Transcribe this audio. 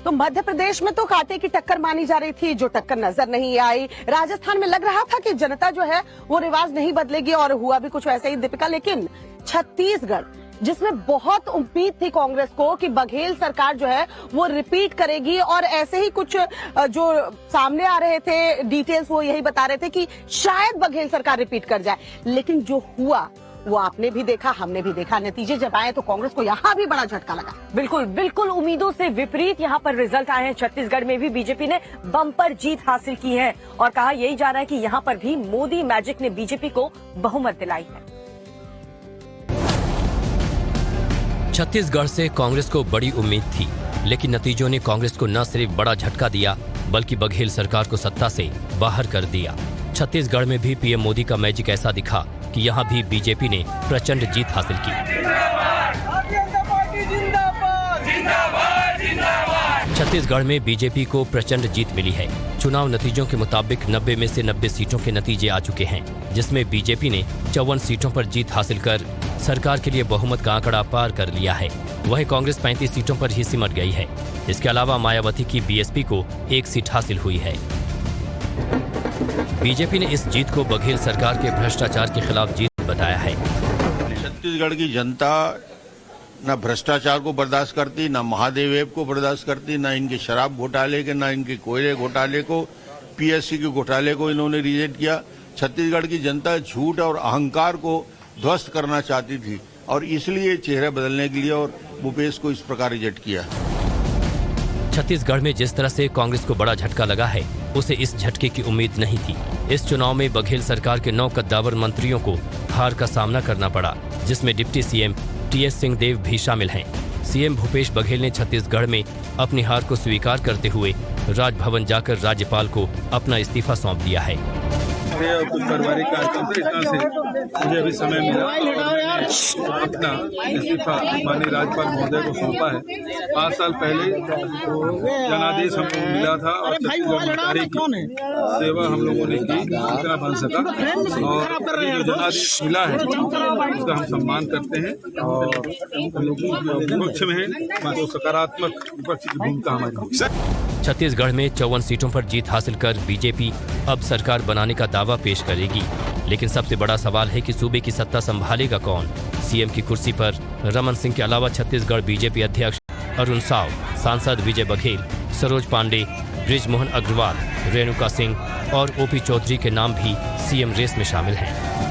तो मध्य प्रदेश में तो कांटे की टक्कर मानी जा रही थी, जो टक्कर नजर नहीं आई। राजस्थान में लग रहा था कि जनता जो है वो रिवाज नहीं बदलेगी और हुआ भी कुछ वैसे ही दीपिका। लेकिन छत्तीसगढ़, जिसमें बहुत उम्मीद थी कांग्रेस को कि बघेल सरकार जो है वो रिपीट करेगी, और ऐसे ही कुछ जो सामने आ रहे थे डिटेल्स वो यही बता रहे थे कि शायद बघेल सरकार रिपीट कर जाए। लेकिन जो हुआ वो आपने भी देखा, हमने भी देखा। नतीजे जब आए तो कांग्रेस को यहाँ भी बड़ा झटका लगा। बिल्कुल बिल्कुल उम्मीदों से विपरीत यहाँ पर रिजल्ट आए हैं। छत्तीसगढ़ में भी बीजेपी ने बम्पर जीत हासिल की है और कहा यही जा रहा है कि यहाँ पर भी मोदी मैजिक ने बीजेपी को बहुमत दिलाई है। छत्तीसगढ़ से कांग्रेस को बड़ी उम्मीद थी, लेकिन नतीजों ने कांग्रेस को न सिर्फ बड़ा झटका दिया बल्कि बघेल सरकार को सत्ता से बाहर कर दिया। छत्तीसगढ़ में भी पीएम मोदी का मैजिक ऐसा दिखा कि यहाँ भी बीजेपी ने प्रचंड जीत हासिल की। छत्तीसगढ़ में बीजेपी को प्रचंड जीत मिली है। चुनाव नतीजों के मुताबिक 90 में से 90 सीटों के नतीजे आ चुके हैं, जिसमें बीजेपी ने 54 सीटों पर जीत हासिल कर सरकार के लिए बहुमत का आंकड़ा पार कर लिया है। वहीं कांग्रेस 35 सीटों पर ही सिमट गई है। इसके अलावा मायावती की बीएसपी को 1 सीट हासिल हुई है। बीजेपी ने इस जीत को बघेल सरकार के भ्रष्टाचार के खिलाफ जीत बताया है। छत्तीसगढ़ की जनता न भ्रष्टाचार को बर्दाश्त करती, न महादेव ऐप को बर्दाश्त करती, न इनके शराब घोटाले के, न इनके कोयले घोटाले को, पीएससी के घोटाले को इन्होंने रिजेक्ट किया। छत्तीसगढ़ की जनता झूठ और अहंकार को ध्वस्त करना चाहती थी और इसलिए चेहरे बदलने के लिए और भूपेश को इस प्रकार रिजेक्ट किया। छत्तीसगढ़ में जिस तरह से कांग्रेस को बड़ा झटका लगा है, उसे इस झटके की उम्मीद नहीं थी। इस चुनाव में बघेल सरकार के 9 कद्दावर मंत्रियों को हार का सामना करना पड़ा, जिसमें डिप्टी सीएम टीएस सिंहदेव भी शामिल हैं। सीएम भूपेश बघेल ने छत्तीसगढ़ में अपनी हार को स्वीकार करते हुए राजभवन जाकर राज्यपाल को अपना इस्तीफा सौंप दिया है। और कुछ पारिवारिक कार्यक्रम से मुझे अभी समय मिला और अपना इस्तीफा माननीय राज्यपाल महोदय को सौंपा है। 5 साल पहले जनादेश हमको मिला था और छत्तीसगढ़ सरकारी की सेवा हम लोगों ने की जितना बन सका, और ये जो जनादेश मिला है उसका हम सम्मान करते हैं और हम लोगों के विपक्ष में है तो सकारात्मक विपक्ष की भूमिका हमारी। छत्तीसगढ़ में 54 सीटों पर जीत हासिल कर बीजेपी अब सरकार बनाने का दावा पेश करेगी। लेकिन सबसे बड़ा सवाल है कि सूबे की सत्ता संभालेगा कौन। सीएम की कुर्सी पर रमन सिंह के अलावा छत्तीसगढ़ बीजेपी अध्यक्ष अरुण साव, सांसद विजय बघेल, सरोज पांडे, बृजमोहन अग्रवाल, रेणुका सिंह और ओपी चौधरी के नाम भी सीएम रेस में शामिल हैं।